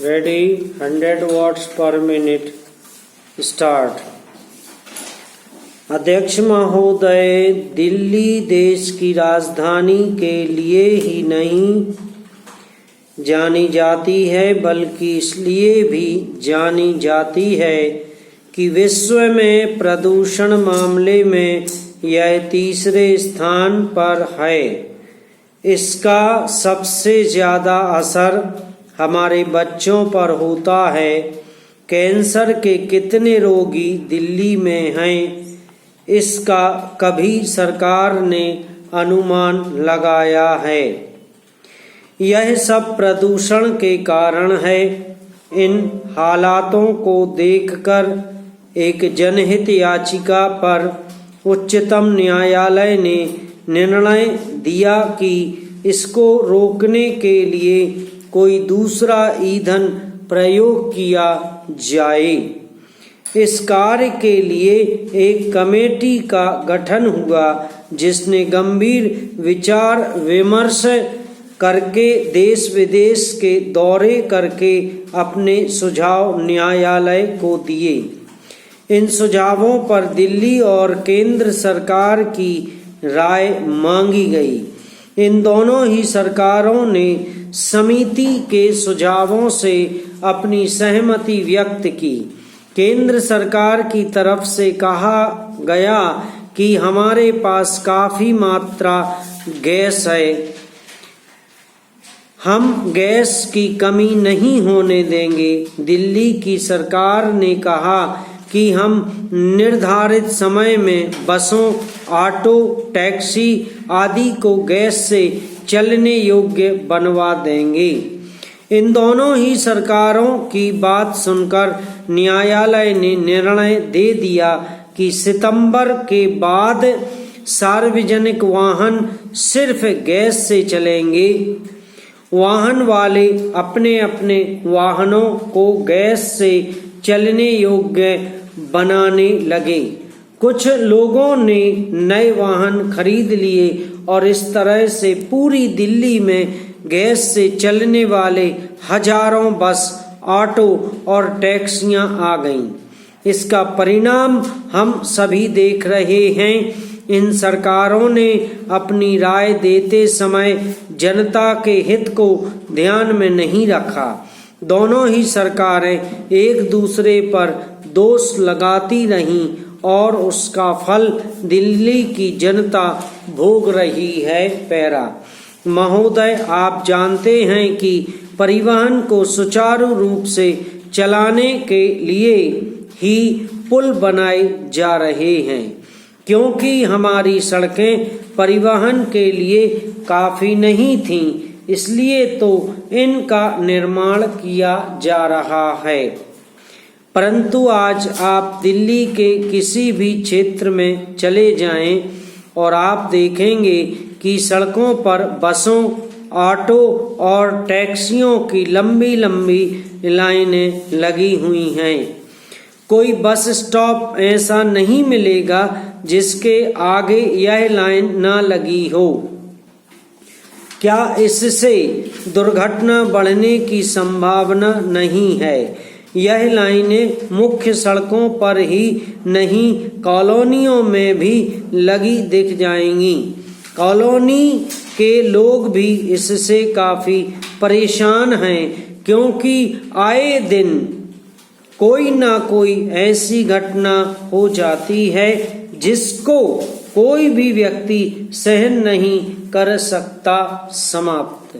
Ready 100 watts पर minute start. अध्यक्ष महोदय, दिल्ली देश की राजधानी के लिए ही नहीं जानी जाती है बल्कि इसलिए भी जानी जाती है कि विश्व में प्रदूषण मामले में यह तीसरे स्थान पर है। इसका सबसे ज़्यादा असर हमारे बच्चों पर होता है। कैंसर के कितने रोगी दिल्ली में हैं, इसका कभी सरकार ने अनुमान लगाया है? यह सब प्रदूषण के कारण है। इन हालातों को देखकर एक जनहित याचिका पर उच्चतम न्यायालय ने निर्णय दिया कि इसको रोकने के लिए कोई दूसरा ईंधन प्रयोग किया जाए। इस कार्य के लिए एक कमेटी का गठन हुआ जिसने गंभीर विचार विमर्श करके देश विदेश के दौरे करके अपने सुझाव न्यायालय को दिए। इन सुझावों पर दिल्ली और केंद्र सरकार की राय मांगी गई। इन दोनों ही सरकारों ने समिति के सुझावों से अपनी सहमति व्यक्त की। केंद्र सरकार की तरफ से कहा गया कि हमारे पास काफी मात्रा गैस है, हम गैस की कमी नहीं होने देंगे। दिल्ली की सरकार ने कहा कि हम निर्धारित समय में बसों, ऑटो, टैक्सी आदि को गैस से चलने योग्य बनवा देंगे। इन दोनों ही सरकारों की बात सुनकर न्यायालय ने निर्णय दे दिया कि सितंबर के बाद सार्वजनिक वाहन सिर्फ गैस से चलेंगे। वाहन वाले अपने अपने वाहनों को गैस से चलने योग्य बनाने लगे। कुछ लोगों ने नए वाहन खरीद लिए और इस तरह से पूरी दिल्ली में गैस से चलने वाले हजारों बस, ऑटो और टैक्सियां आ गईं। इसका परिणाम हम सभी देख रहे हैं। इन सरकारों ने अपनी राय देते समय जनता के हित को ध्यान में नहीं रखा। दोनों ही सरकारें एक दूसरे पर दोष लगाती रहीं और उसका फल दिल्ली की जनता भोग रही है। पैरा महोदय, आप जानते हैं कि परिवहन को सुचारू रूप से चलाने के लिए ही पुल बनाए जा रहे हैं, क्योंकि हमारी सड़कें परिवहन के लिए काफी नहीं थीं, इसलिए तो इनका निर्माण किया जा रहा है। परंतु आज आप दिल्ली के किसी भी क्षेत्र में चले जाएं और आप देखेंगे कि सड़कों पर बसों, ऑटो और टैक्सियों की लंबी लंबी लाइनें लगी हुई हैं। कोई बस स्टॉप ऐसा नहीं मिलेगा जिसके आगे यह लाइन ना लगी हो। क्या इससे दुर्घटना बढ़ने की संभावना नहीं है? यह लाइनें मुख्य सड़कों पर ही नहीं, कॉलोनियों में भी लगी दिख जाएंगी। कॉलोनी के लोग भी इससे काफी परेशान हैं, क्योंकि आए दिन कोई ना कोई ऐसी घटना हो जाती है जिसको कोई भी व्यक्ति सहन नहीं कर सकता। समाप्त।